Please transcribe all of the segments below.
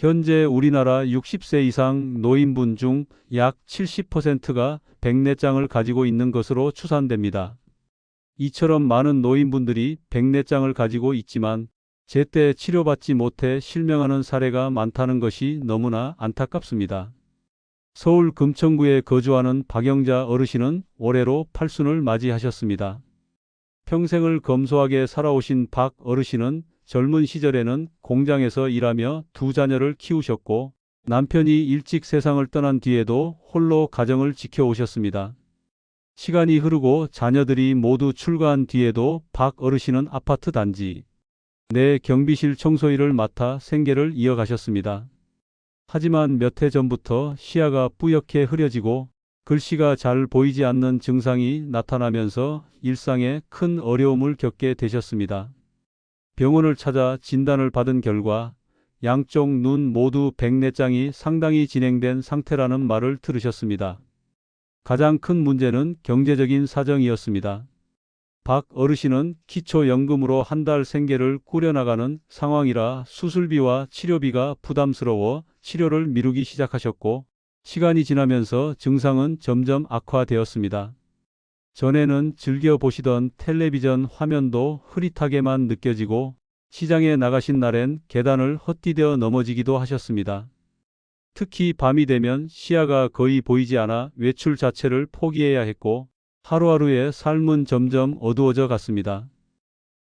현재 우리나라 60세 이상 노인분 중 약 70%가 백내장을 가지고 있는 것으로 추산됩니다. 이처럼 많은 노인분들이 백내장을 가지고 있지만 제때 치료받지 못해 실명하는 사례가 많다는 것이 너무나 안타깝습니다. 서울 금천구에 거주하는 박영자 어르신은 올해로 8순을 맞이하셨습니다. 평생을 검소하게 살아오신 박 어르신은 젊은 시절에는 공장에서 일하며 두 자녀를 키우셨고 남편이 일찍 세상을 떠난 뒤에도 홀로 가정을 지켜오셨습니다. 시간이 흐르고 자녀들이 모두 출가한 뒤에도 박 어르신은 아파트 단지 내 경비실 청소일을 맡아 생계를 이어가셨습니다. 하지만 몇 해 전부터 시야가 뿌옇게 흐려지고 글씨가 잘 보이지 않는 증상이 나타나면서 일상에 큰 어려움을 겪게 되셨습니다. 병원을 찾아 진단을 받은 결과 양쪽 눈 모두 백내장이 상당히 진행된 상태라는 말을 들으셨습니다. 가장 큰 문제는 경제적인 사정이었습니다. 박 어르신은 기초연금으로 한 달 생계를 꾸려나가는 상황이라 수술비와 치료비가 부담스러워 치료를 미루기 시작하셨고 시간이 지나면서 증상은 점점 악화되었습니다. 전에는 즐겨 보시던 텔레비전 화면도 흐릿하게만 느껴지고 시장에 나가신 날엔 계단을 헛디뎌 넘어지기도 하셨습니다. 특히 밤이 되면 시야가 거의 보이지 않아 외출 자체를 포기해야 했고 하루하루의 삶은 점점 어두워져 갔습니다.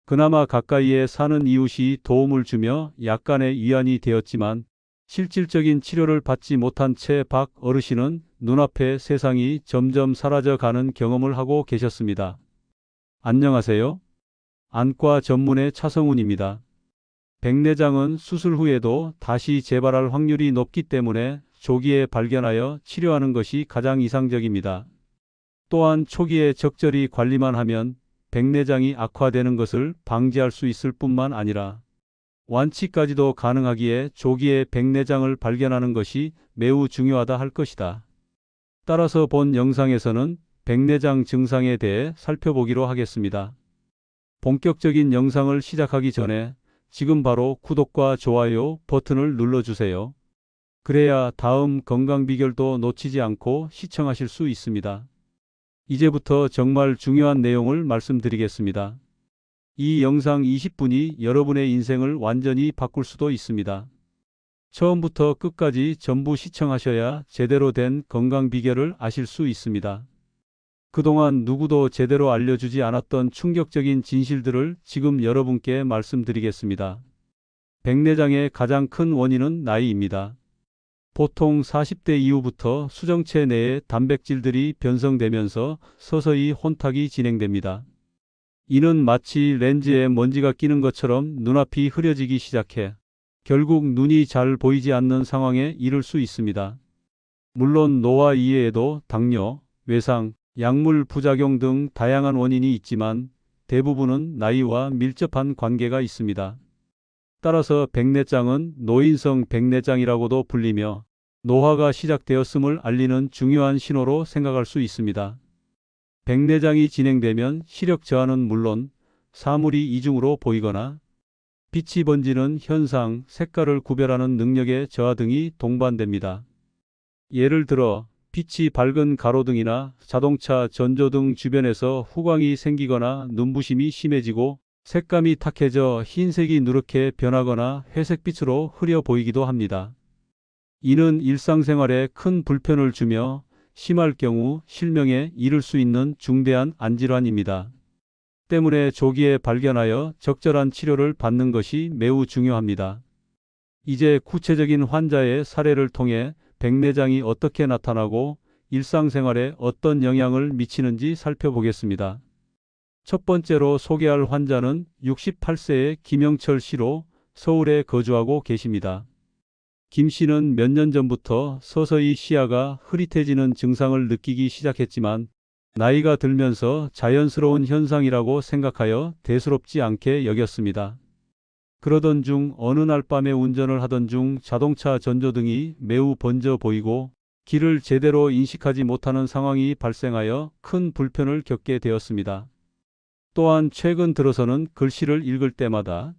그나마 가까이에 사는 이웃이 도움을 주며 약간의 위안이 되었지만 실질적인 치료를 받지 못한 채 박 어르신은 눈앞에 세상이 점점 사라져 가는 경험을 하고 계셨습니다. 안녕하세요. 안과 전문의 차성훈입니다. 백내장은 수술 후에도 다시 재발할 확률이 높기 때문에 조기에 발견하여 치료하는 것이 가장 이상적입니다. 또한 초기에 적절히 관리만 하면 백내장이 악화되는 것을 방지할 수 있을 뿐만 아니라 완치까지도 가능하기에 조기에 백내장을 발견하는 것이 매우 중요하다 할 것이다. 따라서 본 영상에서는 백내장 증상에 대해 살펴보기로 하겠습니다. 본격적인 영상을 시작하기 전에 지금 바로 구독과 좋아요 버튼을 눌러주세요. 그래야 다음 건강 비결도 놓치지 않고 시청하실 수 있습니다. 이제부터 정말 중요한 내용을 말씀드리겠습니다. 이 영상 20분이 여러분의 인생을 완전히 바꿀 수도 있습니다. 처음부터 끝까지 전부 시청하셔야 제대로 된 건강 비결을 아실 수 있습니다. 그동안 누구도 제대로 알려주지 않았던 충격적인 진실들을 지금 여러분께 말씀드리겠습니다. 백내장의 가장 큰 원인은 나이입니다. 보통 40대 이후부터 수정체 내에 단백질들이 변성되면서 서서히 혼탁이 진행됩니다. 이는 마치 렌즈에 먼지가 끼는 것처럼 눈앞이 흐려지기 시작해 결국 눈이 잘 보이지 않는 상황에 이를 수 있습니다. 물론 노화 이외에도 당뇨, 외상, 약물 부작용 등 다양한 원인이 있지만 대부분은 나이와 밀접한 관계가 있습니다. 따라서 백내장은 노인성 백내장이라고도 불리며 노화가 시작되었음을 알리는 중요한 신호로 생각할 수 있습니다. 백내장이 진행되면 시력 저하는 물론 사물이 이중으로 보이거나 빛이 번지는 현상, 색깔을 구별하는 능력의 저하 등이 동반됩니다. 예를 들어 빛이 밝은 가로등이나 자동차 전조등 주변에서 후광이 생기거나 눈부심이 심해지고 색감이 탁해져 흰색이 누렇게 변하거나 회색빛으로 흐려 보이기도 합니다. 이는 일상생활에 큰 불편을 주며 심할 경우 실명에 이를 수 있는 중대한 안질환입니다. 때문에 조기에 발견하여 적절한 치료를 받는 것이 매우 중요합니다. 이제 구체적인 환자의 사례를 통해 백내장이 어떻게 나타나고 일상생활에 어떤 영향을 미치는지 살펴보겠습니다. 첫 번째로 소개할 환자는 68세의 김영철 씨로 서울에 거주하고 계십니다. 김 씨는 몇 년 전부터 서서히 시야가 흐릿해지는 증상을 느끼기 시작했지만 나이가 들면서 자연스러운 현상이라고 생각하여 대수롭지 않게 여겼습니다. 그러던 중 어느 날 밤에 운전을 하던 중 자동차 전조등이 매우 번져 보이고 길을 제대로 인식하지 못하는 상황이 발생하여 큰 불편을 겪게 되었습니다. 또한 최근 들어서는 글씨를 읽을 때마다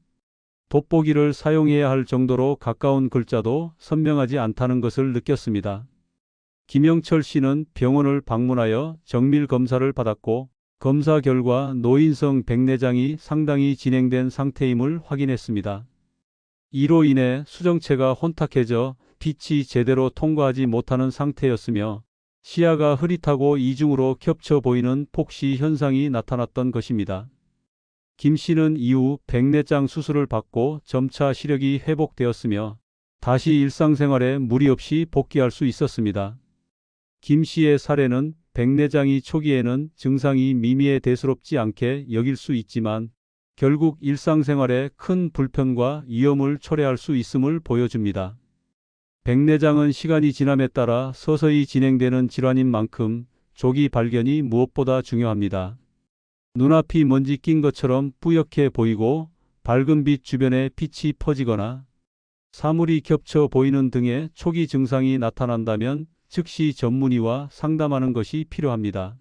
돋보기를 사용해야 할 정도로 가까운 글자도 선명하지 않다는 것을 느꼈습니다. 김영철 씨는 병원을 방문하여 정밀 검사를 받았고 검사 결과 노인성 백내장이 상당히 진행된 상태임을 확인했습니다. 이로 인해 수정체가 혼탁해져 빛이 제대로 통과하지 못하는 상태였으며 시야가 흐릿하고 이중으로 겹쳐 보이는 폭시 현상이 나타났던 것입니다. 김 씨는 이후 백내장 수술을 받고 점차 시력이 회복되었으며 다시 일상생활에 무리 없이 복귀할 수 있었습니다. 김 씨의 사례는 백내장이 초기에는 증상이 미미해 대수롭지 않게 여길 수 있지만 결국 일상생활에 큰 불편과 위험을 초래할 수 있음을 보여줍니다. 백내장은 시간이 지남에 따라 서서히 진행되는 질환인 만큼 조기 발견이 무엇보다 중요합니다. 눈앞이 먼지 낀 것처럼 뿌옇게 보이고 밝은 빛 주변에 빛이 퍼지거나 사물이 겹쳐 보이는 등의 초기 증상이 나타난다면 즉시 전문의와 상담하는 것이 필요합니다.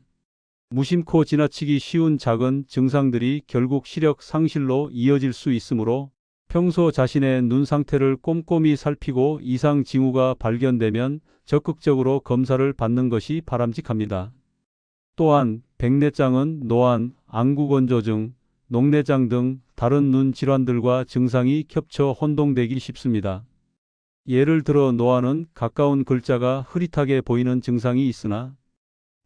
무심코 지나치기 쉬운 작은 증상들이 결국 시력 상실로 이어질 수 있으므로 평소 자신의 눈 상태를 꼼꼼히 살피고 이상 징후가 발견되면 적극적으로 검사를 받는 것이 바람직합니다. 또한 백내장은 노안, 안구건조증, 녹내장 등 다른 눈 질환들과 증상이 겹쳐 혼동되기 쉽습니다. 예를 들어 노안은 가까운 글자가 흐릿하게 보이는 증상이 있으나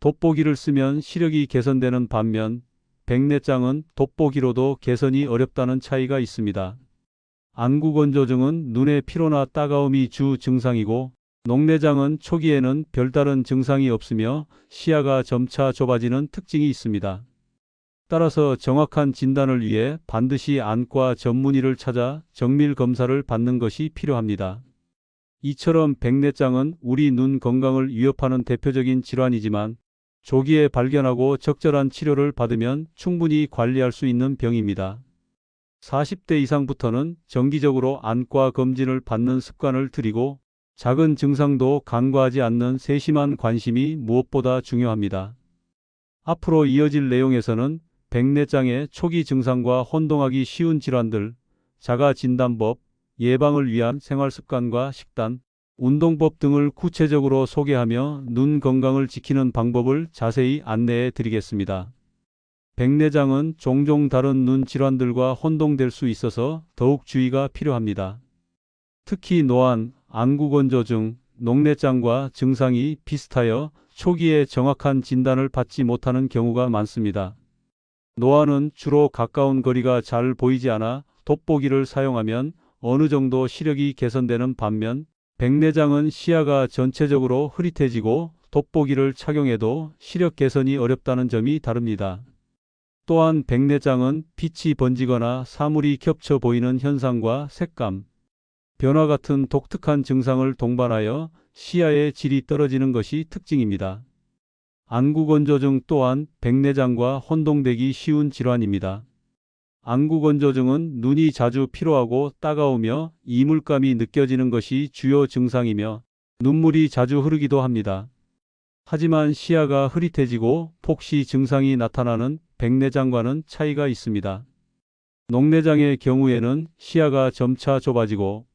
돋보기를 쓰면 시력이 개선되는 반면 백내장은 돋보기로도 개선이 어렵다는 차이가 있습니다. 안구건조증은 눈의 피로나 따가움이 주 증상이고 녹내장은 초기에는 별다른 증상이 없으며 시야가 점차 좁아지는 특징이 있습니다. 따라서 정확한 진단을 위해 반드시 안과 전문의를 찾아 정밀 검사를 받는 것이 필요합니다. 이처럼 백내장은 우리 눈 건강을 위협하는 대표적인 질환이지만 조기에 발견하고 적절한 치료를 받으면 충분히 관리할 수 있는 병입니다. 40대 이상부터는 정기적으로 안과 검진을 받는 습관을 들이고 작은 증상도 간과하지 않는 세심한 관심이 무엇보다 중요합니다. 앞으로 이어질 내용에서는 백내장의 초기 증상과 혼동하기 쉬운 질환들, 자가진단법, 예방을 위한 생활습관과 식단, 운동법 등을 구체적으로 소개하며 눈 건강을 지키는 방법을 자세히 안내해 드리겠습니다. 백내장은 종종 다른 눈 질환들과 혼동될 수 있어서 더욱 주의가 필요합니다. 특히 노안, 안구건조증, 녹내장과 증상이 비슷하여 초기에 정확한 진단을 받지 못하는 경우가 많습니다. 노안은 주로 가까운 거리가 잘 보이지 않아 돋보기를 사용하면 어느 정도 시력이 개선되는 반면 백내장은 시야가 전체적으로 흐릿해지고 돋보기를 착용해도 시력 개선이 어렵다는 점이 다릅니다. 또한 백내장은 빛이 번지거나 사물이 겹쳐 보이는 현상과 색감, 변화 같은 독특한 증상을 동반하여 시야의 질이 떨어지는 것이 특징입니다. 안구건조증 또한 백내장과 혼동되기 쉬운 질환입니다. 안구건조증은 눈이 자주 피로하고 따가우며 이물감이 느껴지는 것이 주요 증상이며 눈물이 자주 흐르기도 합니다. 하지만 시야가 흐릿해지고 폭시 증상이 나타나는 백내장과는 차이가 있습니다. 녹내장의 경우에는 시야가 점차 좁아지고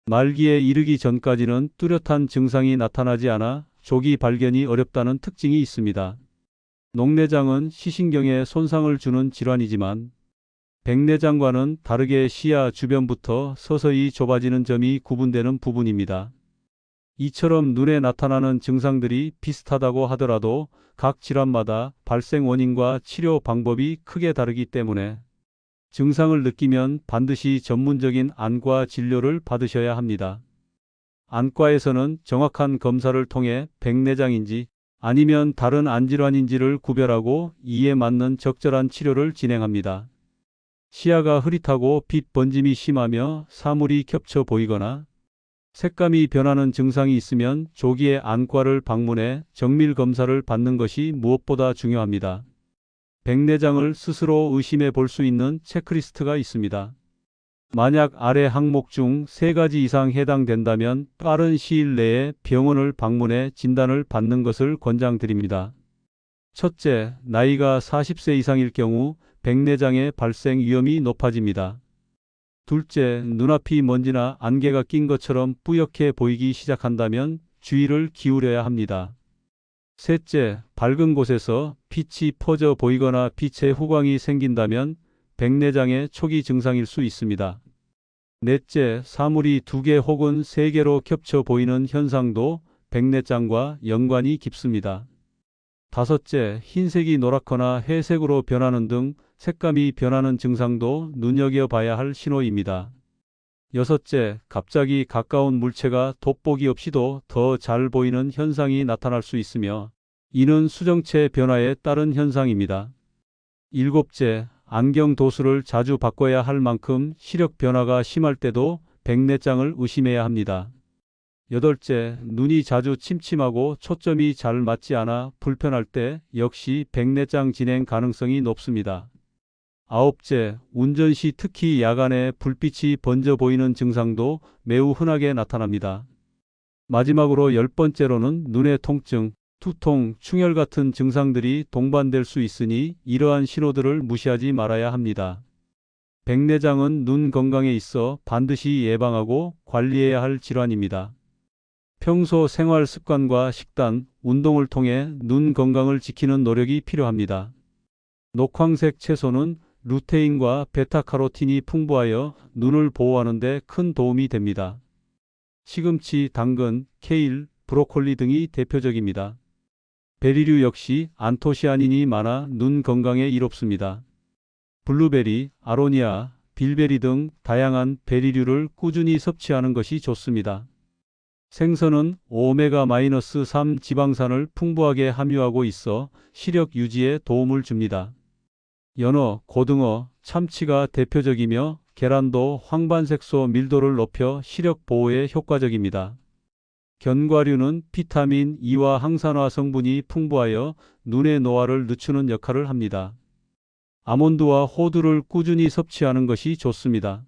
말기에 이르기 전까지는 뚜렷한 증상이 나타나지 않아 조기 발견이 어렵다는 특징이 있습니다. 녹내장은 시신경에 손상을 주는 질환이지만 백내장과는 다르게 시야 주변부터 서서히 좁아지는 점이 구분되는 부분입니다. 이처럼 눈에 나타나는 증상들이 비슷하다고 하더라도 각 질환마다 발생 원인과 치료 방법이 크게 다르기 때문에 증상을 느끼면 반드시 전문적인 안과 진료를 받으셔야 합니다. 안과에서는 정확한 검사를 통해 백내장인지 아니면 다른 안질환인지를 구별하고 이에 맞는 적절한 치료를 진행합니다. 시야가 흐릿하고 빛 번짐이 심하며 사물이 겹쳐 보이거나 색감이 변하는 증상이 있으면 조기에 안과를 방문해 정밀 검사를 받는 것이 무엇보다 중요합니다. 백내장을 스스로 의심해 볼 수 있는 체크리스트가 있습니다. 만약 아래 항목 중 3가지 이상 해당된다면 빠른 시일 내에 병원을 방문해 진단을 받는 것을 권장드립니다. 첫째, 나이가 40세 이상일 경우 백내장의 발생 위험이 높아집니다. 둘째, 눈앞이 먼지나 안개가 낀 것처럼 뿌옇게 보이기 시작한다면 주의를 기울여야 합니다. 셋째, 밝은 곳에서 빛이 퍼져 보이거나 빛의 후광이 생긴다면 백내장의 초기 증상일 수 있습니다. 넷째, 사물이 2개 혹은 3개로 겹쳐 보이는 현상도 백내장과 연관이 깊습니다. 다섯째, 흰색이 노랗거나 회색으로 변하는 등 색감이 변하는 증상도 눈여겨봐야 할 신호입니다. 여섯째, 갑자기 가까운 물체가 돋보기 없이도 더 잘 보이는 현상이 나타날 수 있으며 이는 수정체 변화에 따른 현상입니다. 일곱째, 안경 도수를 자주 바꿔야 할 만큼 시력 변화가 심할 때도 백내장을 의심해야 합니다. 여덟째, 눈이 자주 침침하고 초점이 잘 맞지 않아 불편할 때 역시 백내장 진행 가능성이 높습니다. 아홉째, 운전 시 특히 야간에 불빛이 번져 보이는 증상도 매우 흔하게 나타납니다. 마지막으로 10번째로는 눈의 통증, 두통, 충혈 같은 증상들이 동반될 수 있으니 이러한 신호들을 무시하지 말아야 합니다. 백내장은 눈 건강에 있어 반드시 예방하고 관리해야 할 질환입니다. 평소 생활 습관과 식단, 운동을 통해 눈 건강을 지키는 노력이 필요합니다. 녹황색 채소는 루테인과 베타카로틴이 풍부하여 눈을 보호하는 데 큰 도움이 됩니다. 시금치, 당근, 케일, 브로콜리 등이 대표적입니다. 베리류 역시 안토시아닌이 많아 눈 건강에 이롭습니다. 블루베리, 아로니아, 빌베리 등 다양한 베리류를 꾸준히 섭취하는 것이 좋습니다. 생선은 오메가-3 지방산을 풍부하게 함유하고 있어 시력 유지에 도움을 줍니다. 연어, 고등어, 참치가 대표적이며 계란도 황반색소 밀도를 높여 시력 보호에 효과적입니다. 견과류는 비타민 E와 항산화 성분이 풍부하여 눈의 노화를 늦추는 역할을 합니다. 아몬드와 호두를 꾸준히 섭취하는 것이 좋습니다.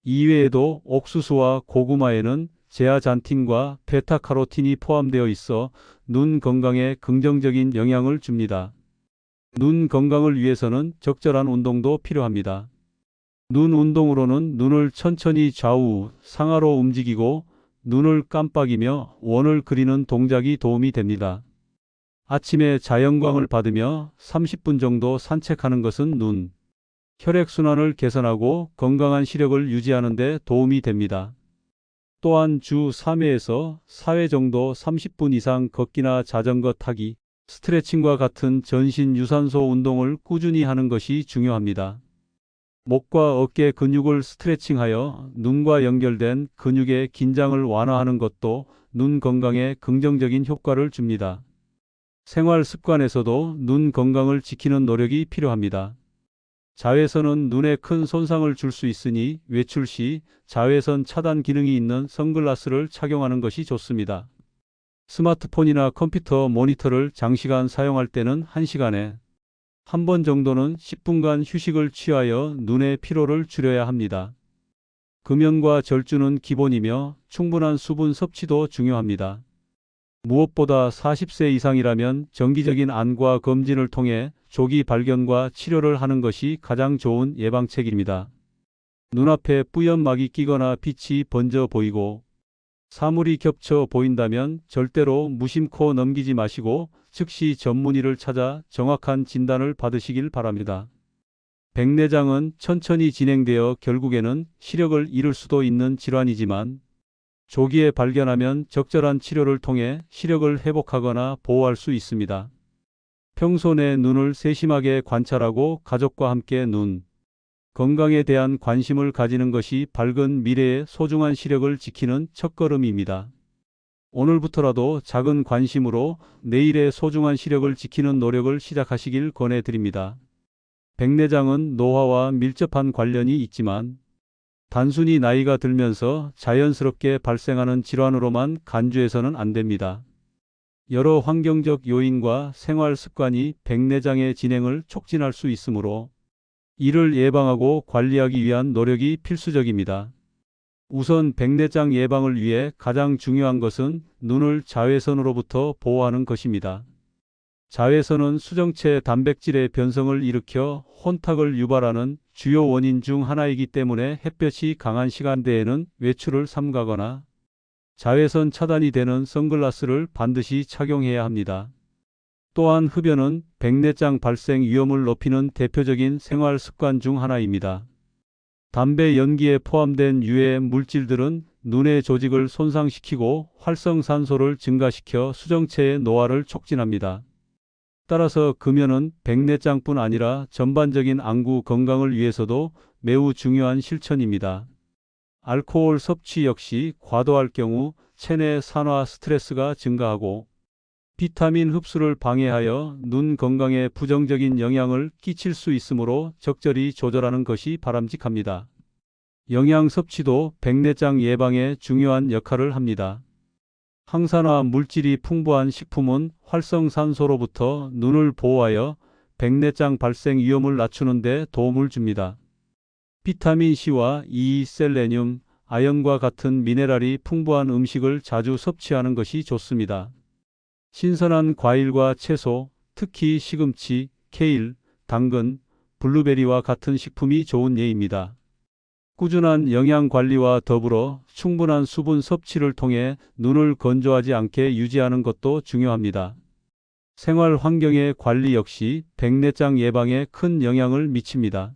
이외에도 옥수수와 고구마에는 제아잔틴과 베타카로틴이 포함되어 있어 눈 건강에 긍정적인 영향을 줍니다. 눈 건강을 위해서는 적절한 운동도 필요합니다. 눈 운동으로는 눈을 천천히 좌우, 상하로 움직이고 눈을 깜빡이며 원을 그리는 동작이 도움이 됩니다. 아침에 자연광을 받으며 30분 정도 산책하는 것은 눈, 혈액순환을 개선하고 건강한 시력을 유지하는 데 도움이 됩니다. 또한 주 3회에서 4회 정도 30분 이상 걷기나 자전거 타기, 스트레칭과 같은 전신 유산소 운동을 꾸준히 하는 것이 중요합니다. 목과 어깨 근육을 스트레칭하여 눈과 연결된 근육의 긴장을 완화하는 것도 눈 건강에 긍정적인 효과를 줍니다. 생활 습관에서도 눈 건강을 지키는 노력이 필요합니다. 자외선은 눈에 큰 손상을 줄 수 있으니 외출 시 자외선 차단 기능이 있는 선글라스를 착용하는 것이 좋습니다. 스마트폰이나 컴퓨터 모니터를 장시간 사용할 때는 1시간에 한 번 정도는 10분간 휴식을 취하여 눈의 피로를 줄여야 합니다. 금연과 절주는 기본이며 충분한 수분 섭취도 중요합니다. 무엇보다 40세 이상이라면 정기적인 안과 검진을 통해 조기 발견과 치료를 하는 것이 가장 좋은 예방책입니다. 눈앞에 뿌연 막이 끼거나 빛이 번져 보이고 사물이 겹쳐 보인다면 절대로 무심코 넘기지 마시고 즉시 전문의를 찾아 정확한 진단을 받으시길 바랍니다. 백내장은 천천히 진행되어 결국에는 시력을 잃을 수도 있는 질환이지만 조기에 발견하면 적절한 치료를 통해 시력을 회복하거나 보호할 수 있습니다. 평소 내 눈을 세심하게 관찰하고 가족과 함께 눈 건강에 대한 관심을 가지는 것이 밝은 미래의 소중한 시력을 지키는 첫걸음입니다. 오늘부터라도 작은 관심으로 내일의 소중한 시력을 지키는 노력을 시작하시길 권해드립니다. 백내장은 노화와 밀접한 관련이 있지만 단순히 나이가 들면서 자연스럽게 발생하는 질환으로만 간주해서는 안 됩니다. 여러 환경적 요인과 생활 습관이 백내장의 진행을 촉진할 수 있으므로 이를 예방하고 관리하기 위한 노력이 필수적입니다. 우선 백내장 예방을 위해 가장 중요한 것은 눈을 자외선으로부터 보호하는 것입니다. 자외선은 수정체 단백질의 변성을 일으켜 혼탁을 유발하는 주요 원인 중 하나이기 때문에 햇볕이 강한 시간대에는 외출을 삼가거나 자외선 차단이 되는 선글라스를 반드시 착용해야 합니다. 또한 흡연은 백내장 발생 위험을 높이는 대표적인 생활 습관 중 하나입니다. 담배 연기에 포함된 유해 물질들은 눈의 조직을 손상시키고 활성산소를 증가시켜 수정체의 노화를 촉진합니다. 따라서 금연은 백내장뿐 아니라 전반적인 안구 건강을 위해서도 매우 중요한 실천입니다. 알코올 섭취 역시 과도할 경우 체내 산화 스트레스가 증가하고 비타민 흡수를 방해하여 눈 건강에 부정적인 영향을 끼칠 수 있으므로 적절히 조절하는 것이 바람직합니다. 영양 섭취도 백내장 예방에 중요한 역할을 합니다. 항산화 물질이 풍부한 식품은 활성산소로부터 눈을 보호하여 백내장 발생 위험을 낮추는 데 도움을 줍니다. 비타민C와 E, 셀레늄, 아연과 같은 미네랄이 풍부한 음식을 자주 섭취하는 것이 좋습니다. 신선한 과일과 채소, 특히 시금치, 케일, 당근, 블루베리와 같은 식품이 좋은 예입니다. 꾸준한 영양 관리와 더불어 충분한 수분 섭취를 통해 눈을 건조하지 않게 유지하는 것도 중요합니다. 생활 환경의 관리 역시 백내장 예방에 큰 영향을 미칩니다.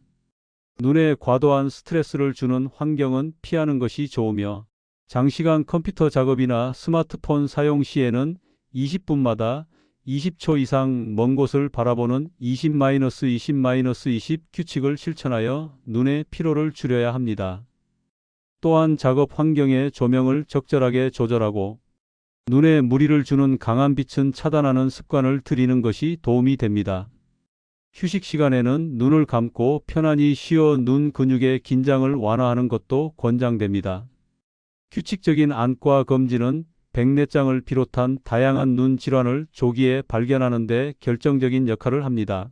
눈에 과도한 스트레스를 주는 환경은 피하는 것이 좋으며 장시간 컴퓨터 작업이나 스마트폰 사용 시에는 20분마다 20초 이상 먼 곳을 바라보는 20-20-20 규칙을 실천하여 눈의 피로를 줄여야 합니다. 또한 작업 환경의 조명을 적절하게 조절하고 눈에 무리를 주는 강한 빛은 차단하는 습관을 들이는 것이 도움이 됩니다. 휴식 시간에는 눈을 감고 편안히 쉬어 눈 근육의 긴장을 완화하는 것도 권장됩니다. 규칙적인 안과 검진은 백내장을 비롯한 다양한 눈 질환을 조기에 발견하는 데 결정적인 역할을 합니다.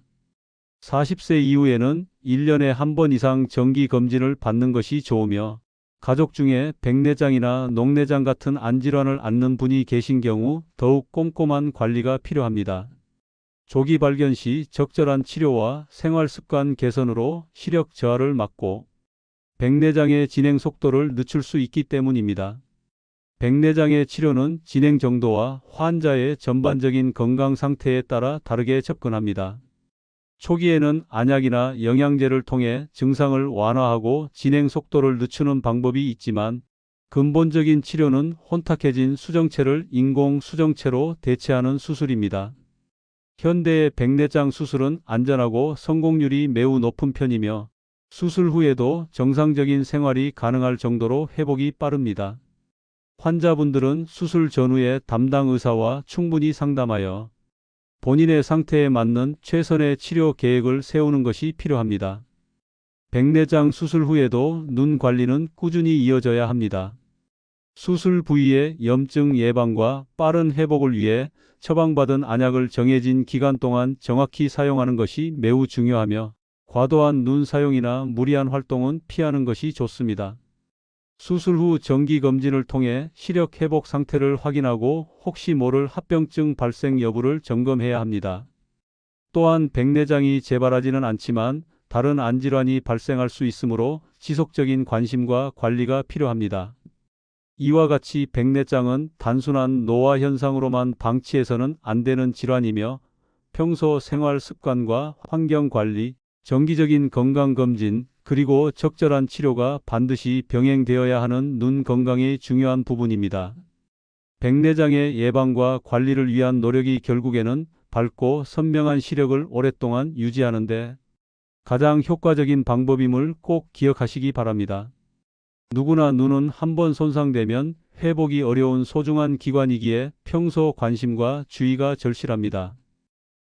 40세 이후에는 1년에 한 번 이상 정기 검진을 받는 것이 좋으며 가족 중에 백내장이나 녹내장 같은 안질환을 앓는 분이 계신 경우 더욱 꼼꼼한 관리가 필요합니다. 조기 발견 시 적절한 치료와 생활 습관 개선으로 시력 저하를 막고 백내장의 진행 속도를 늦출 수 있기 때문입니다. 백내장의 치료는 진행 정도와 환자의 전반적인 건강 상태에 따라 다르게 접근합니다. 초기에는 안약이나 영양제를 통해 증상을 완화하고 진행 속도를 늦추는 방법이 있지만 근본적인 치료는 혼탁해진 수정체를 인공 수정체로 대체하는 수술입니다. 현대의 백내장 수술은 안전하고 성공률이 매우 높은 편이며 수술 후에도 정상적인 생활이 가능할 정도로 회복이 빠릅니다. 환자분들은 수술 전후에 담당 의사와 충분히 상담하여 본인의 상태에 맞는 최선의 치료 계획을 세우는 것이 필요합니다. 백내장 수술 후에도 눈 관리는 꾸준히 이어져야 합니다. 수술 부위의 염증 예방과 빠른 회복을 위해 처방받은 안약을 정해진 기간 동안 정확히 사용하는 것이 매우 중요하며 과도한 눈 사용이나 무리한 활동은 피하는 것이 좋습니다. 수술 후 정기 검진을 통해 시력 회복 상태를 확인하고 혹시 모를 합병증 발생 여부를 점검해야 합니다. 또한 백내장이 재발하지는 않지만 다른 안질환이 발생할 수 있으므로 지속적인 관심과 관리가 필요합니다. 이와 같이 백내장은 단순한 노화 현상으로만 방치해서는 안 되는 질환이며 평소 생활 습관과 환경 관리, 정기적인 건강검진, 그리고 적절한 치료가 반드시 병행되어야 하는 눈 건강의 중요한 부분입니다. 백내장의 예방과 관리를 위한 노력이 결국에는 밝고 선명한 시력을 오랫동안 유지하는 데 가장 효과적인 방법임을 꼭 기억하시기 바랍니다. 누구나 눈은 한번 손상되면 회복이 어려운 소중한 기관이기에 평소 관심과 주의가 절실합니다.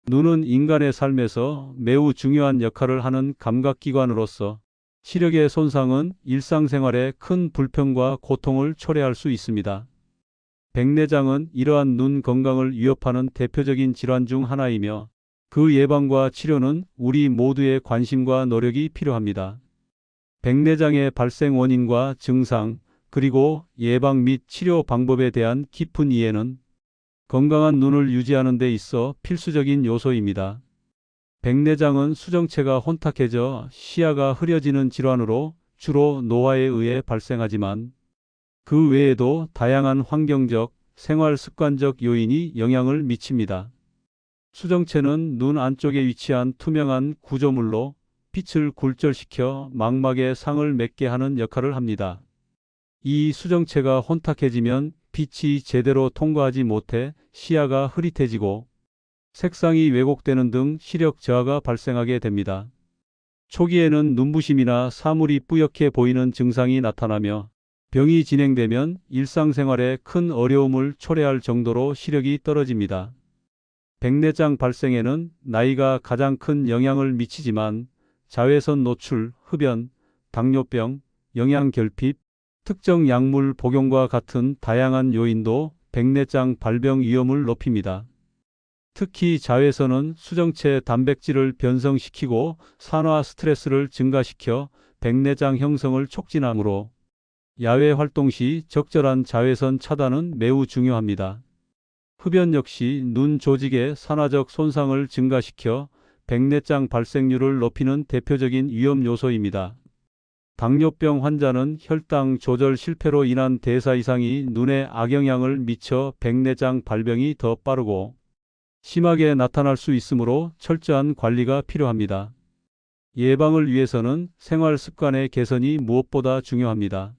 눈은 인간의 삶에서 매우 중요한 역할을 하는 감각기관으로서 시력의 손상은 일상생활에 큰 불편과 고통을 초래할 수 있습니다. 백내장은 이러한 눈 건강을 위협하는 대표적인 질환 중 하나이며 그 예방과 치료는 우리 모두의 관심과 노력이 필요합니다. 백내장의 발생 원인과 증상, 그리고 예방 및 치료 방법에 대한 깊은 이해는 건강한 눈을 유지하는 데 있어 필수적인 요소입니다. 백내장은 수정체가 혼탁해져 시야가 흐려지는 질환으로 주로 노화에 의해 발생하지만 그 외에도 다양한 환경적, 생활 습관적 요인이 영향을 미칩니다. 수정체는 눈 안쪽에 위치한 투명한 구조물로 빛을 굴절시켜 망막에 상을 맺게 하는 역할을 합니다. 이 수정체가 혼탁해지면 빛이 제대로 통과하지 못해 시야가 흐릿해지고 색상이 왜곡되는 등 시력 저하가 발생하게 됩니다. 초기에는 눈부심이나 사물이 뿌옇게 보이는 증상이 나타나며 병이 진행되면 일상생활에 큰 어려움을 초래할 정도로 시력이 떨어집니다. 백내장 발생에는 나이가 가장 큰 영향을 미치지만 자외선 노출, 흡연, 당뇨병, 영양결핍, 특정 약물 복용과 같은 다양한 요인도 백내장 발병 위험을 높입니다. 특히 자외선은 수정체 단백질을 변성시키고 산화 스트레스를 증가시켜 백내장 형성을 촉진하므로 야외 활동 시 적절한 자외선 차단은 매우 중요합니다. 흡연 역시 눈 조직의 산화적 손상을 증가시켜 백내장 발생률을 높이는 대표적인 위험 요소입니다. 당뇨병 환자는 혈당 조절 실패로 인한 대사 이상이 눈에 악영향을 미쳐 백내장 발병이 더 빠르고 심하게 나타날 수 있으므로 철저한 관리가 필요합니다. 예방을 위해서는 생활 습관의 개선이 무엇보다 중요합니다.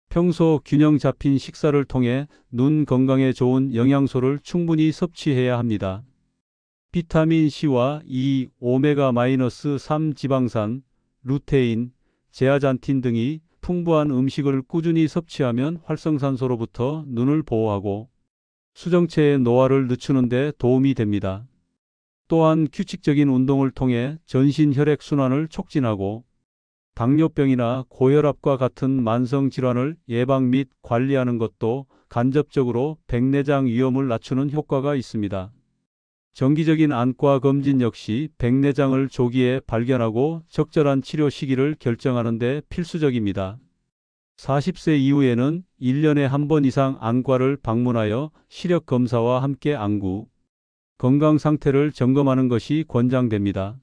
평소 균형 잡힌 식사를 통해 눈 건강에 좋은 영양소를 충분히 섭취해야 합니다. 비타민 C와 E, 오메가-3 지방산, 루테인, 제아잔틴 등이 풍부한 음식을 꾸준히 섭취하면 활성산소로부터 눈을 보호하고 수정체의 노화를 늦추는 데 도움이 됩니다. 또한 규칙적인 운동을 통해 전신 혈액 순환을 촉진하고 당뇨병이나 고혈압과 같은 만성 질환을 예방 및 관리하는 것도 간접적으로 백내장 위험을 낮추는 효과가 있습니다. 정기적인 안과 검진 역시 백내장을 조기에 발견하고 적절한 치료 시기를 결정하는 데 필수적입니다. 40세 이후에는 1년에 한 번 이상 안과를 방문하여 시력 검사와 함께 안구 건강 상태를 점검하는 것이 권장됩니다.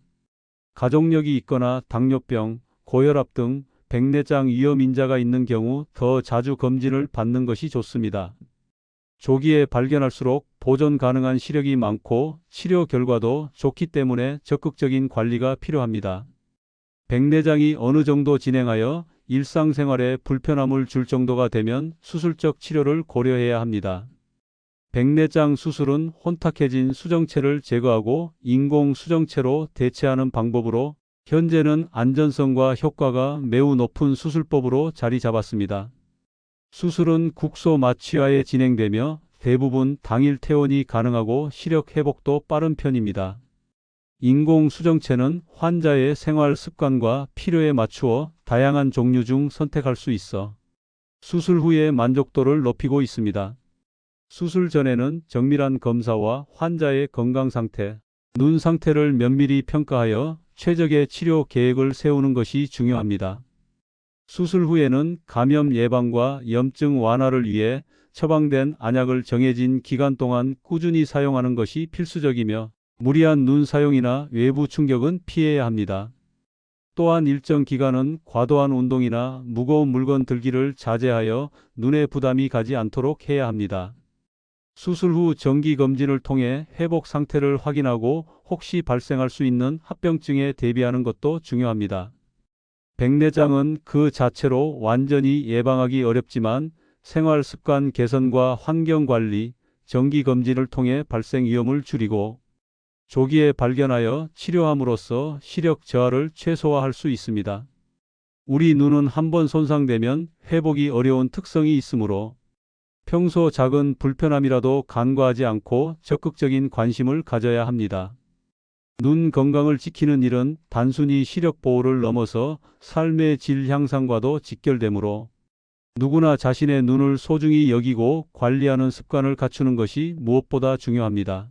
가족력이 있거나 당뇨병, 고혈압 등 백내장 위험 인자가 있는 경우 더 자주 검진을 받는 것이 좋습니다. 조기에 발견할수록 보존 가능한 시력이 많고 치료 결과도 좋기 때문에 적극적인 관리가 필요합니다. 백내장이 어느 정도 진행하여 일상생활에 불편함을 줄 정도가 되면 수술적 치료를 고려해야 합니다. 백내장 수술은 혼탁해진 수정체를 제거하고 인공 수정체로 대체하는 방법으로 현재는 안전성과 효과가 매우 높은 수술법으로 자리 잡았습니다. 수술은 국소 마취하에 진행되며 대부분 당일 퇴원이 가능하고 시력 회복도 빠른 편입니다. 인공 수정체는 환자의 생활 습관과 필요에 맞추어 다양한 종류 중 선택할 수 있어 수술 후의 만족도를 높이고 있습니다. 수술 전에는 정밀한 검사와 환자의 건강 상태, 눈 상태를 면밀히 평가하여 최적의 치료 계획을 세우는 것이 중요합니다. 수술 후에는 감염 예방과 염증 완화를 위해 처방된 안약을 정해진 기간 동안 꾸준히 사용하는 것이 필수적이며 무리한 눈 사용이나 외부 충격은 피해야 합니다. 또한 일정 기간은 과도한 운동이나 무거운 물건 들기를 자제하여 눈에 부담이 가지 않도록 해야 합니다. 수술 후 정기 검진을 통해 회복 상태를 확인하고 혹시 발생할 수 있는 합병증에 대비하는 것도 중요합니다. 백내장은 그 자체로 완전히 예방하기 어렵지만 생활 습관 개선과 환경 관리, 정기 검진을 통해 발생 위험을 줄이고 조기에 발견하여 치료함으로써 시력 저하를 최소화할 수 있습니다. 우리 눈은 한번 손상되면 회복이 어려운 특성이 있으므로 평소 작은 불편함이라도 간과하지 않고 적극적인 관심을 가져야 합니다. 눈 건강을 지키는 일은 단순히 시력 보호를 넘어서 삶의 질 향상과도 직결되므로 누구나 자신의 눈을 소중히 여기고 관리하는 습관을 갖추는 것이 무엇보다 중요합니다.